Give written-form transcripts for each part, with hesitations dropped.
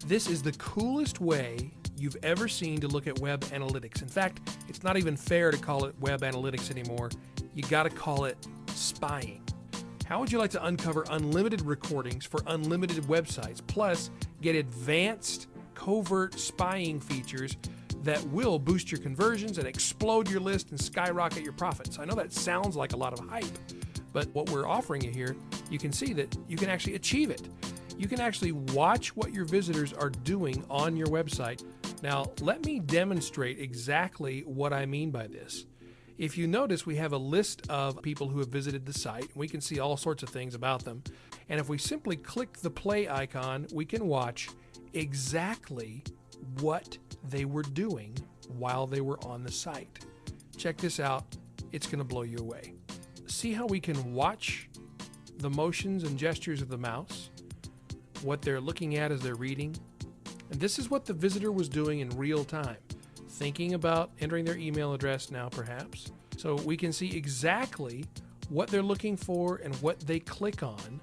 This is the coolest way you've ever seen to look at web analytics. In fact, it's not even fair to call it web analytics anymore. You got to call it spying. How would you like to uncover unlimited recordings for unlimited websites, plus get advanced covert spying features that will boost your conversions and explode your list and skyrocket your profits? I know that sounds like a lot of hype, but what we're offering you here, you can see that you can actually achieve it. You can actually watch what your visitors are doing on your website. Now, let me demonstrate exactly what I mean by this. If you notice, we have a list of people who have visited the site. We can see all sorts of things about them. And if we simply click the play icon, we can watch exactly what they were doing while they were on the site. Check this out. It's going to blow you away. See how we can watch the motions and gestures of the mouse, what they're looking at as they're reading. And this is what the visitor was doing in real time, thinking about entering their email address now perhaps. So we can see exactly what they're looking for and what they click on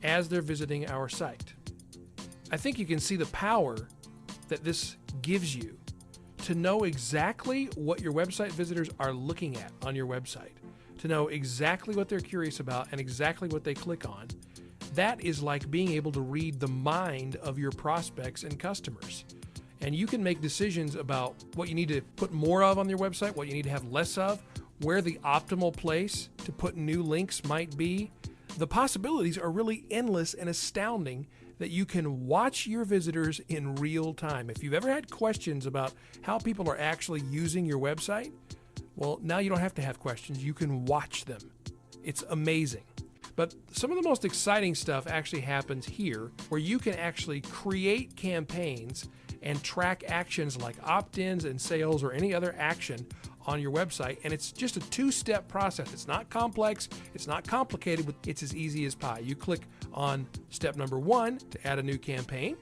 as they're visiting our site. I think you can see the power that this gives you to know exactly what your website visitors are looking at on your website, to know exactly what they're curious about and exactly what they click on. That is like being able to read the mind of your prospects and customers. And you can make decisions about what you need to put more of on your website, what you need to have less of, where the optimal place to put new links might be. The possibilities are really endless and astounding that you can watch your visitors in real time. If you've ever had questions about how people are actually using your website, well, now you don't have to have questions. You can watch them. It's amazing. But some of the most exciting stuff actually happens here, where you can actually create campaigns and track actions like opt-ins and sales or any other action on your website. And it's just a two-step process. It's not complex, it's not complicated, but it's as easy as pie. You click on step number 1 to add a new campaign,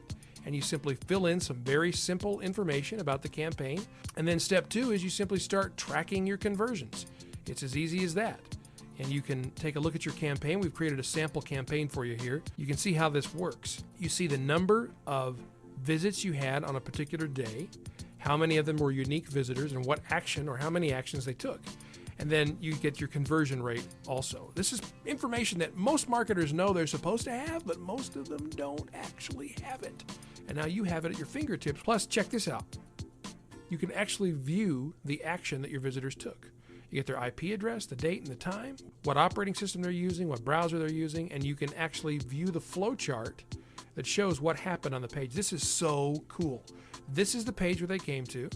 and you simply fill in some very simple information about the campaign. And then step 2 is you simply start tracking your conversions. It's as easy as that. And you can take a look at your campaign. We've created a sample campaign for you here. You can see how this works. You see the number of visits you had on a particular day, how many of them were unique visitors, and what action or how many actions they took. And then you get your conversion rate also. This is information that most marketers know they're supposed to have, but most of them don't actually have it. And now you have it at your fingertips. Plus, check this out. You can actually view the action that your visitors took. You get their IP address, the date and the time, what operating system they're using, what browser they're using, and you can actually view the flow chart that shows what happened on the page. This is so cool. This is the page where they came to.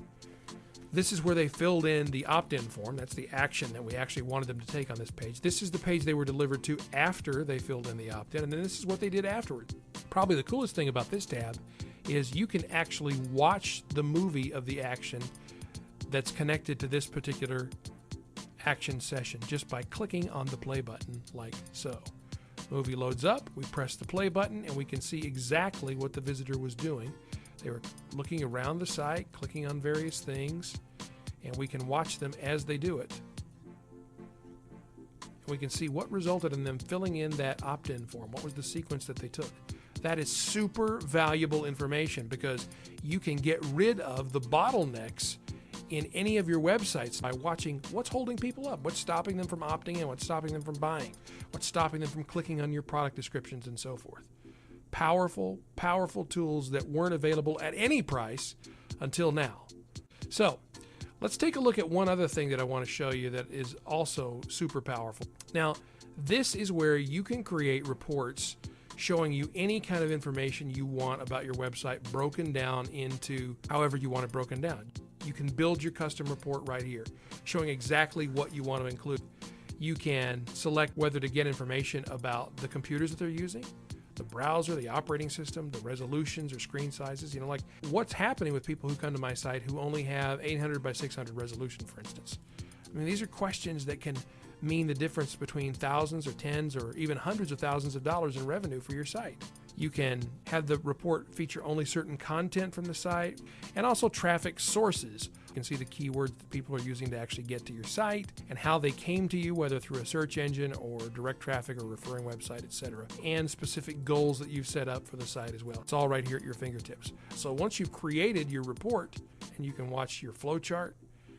This is where they filled in the opt-in form. That's the action that we actually wanted them to take on this page. This is the page they were delivered to after they filled in the opt-in, and then this is what they did afterward. Probably the coolest thing about this tab is you can actually watch the movie of the action that's connected to this particular action session just by clicking on the play button like so. Movie loads up, we press the play button, and we can see exactly what the visitor was doing. They were looking around the site, clicking on various things, and we can watch them as they do it. And we can see what resulted in them filling in that opt-in form. What was the sequence that they took? That is super valuable information because you can get rid of the bottlenecks in any of your websites by watching what's holding people up, what's stopping them from opting in, what's stopping them from buying, what's stopping them from clicking on your product descriptions and so forth. Powerful, powerful tools that weren't available at any price until now. So let's take a look at one other thing that I want to show you that is also super powerful. Now, this is where you can create reports showing you any kind of information you want about your website broken down into however you want it broken down. You can build your custom report right here, showing exactly what you want to include. You can select whether to get information about the computers that they're using, the browser, the operating system, the resolutions or screen sizes. You know, like what's happening with people who come to my site who only have 800 by 600 resolution, for instance. I mean, these are questions that can mean the difference between thousands or tens or even hundreds of thousands of dollars in revenue for your site. You can have the report feature only certain content from the site, and also traffic sources. You can see the keywords that people are using to actually get to your site and how they came to you, whether through a search engine or direct traffic or referring website, etc. And specific goals that you've set up for the site as well. It's all right here at your fingertips. So once you've created your report and you can watch your flow chart,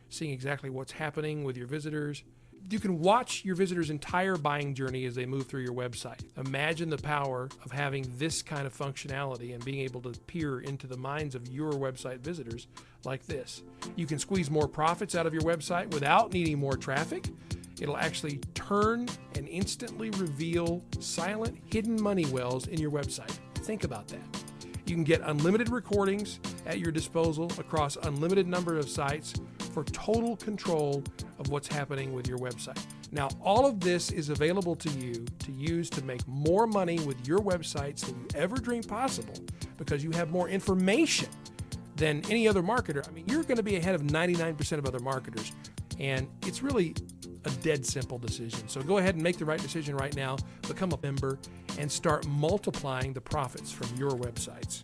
seeing exactly what's happening with your visitors, you can watch your visitors' entire buying journey as they move through your website. Imagine the power of having this kind of functionality and being able to peer into the minds of your website visitors like this. You can squeeze more profits out of your website without needing more traffic. It'll actually turn and instantly reveal silent, hidden money wells in your website. Think about that. You can get unlimited recordings at your disposal across unlimited number of sites for total control of what's happening with your website. Now, all of this is available to you to use to make more money with your websites than you ever dreamed possible, because you have more information than any other marketer. I mean, you're going to be ahead of 99% of other marketers, and it's really a dead simple decision. So go ahead and make the right decision right now, become a member, and start multiplying the profits from your websites.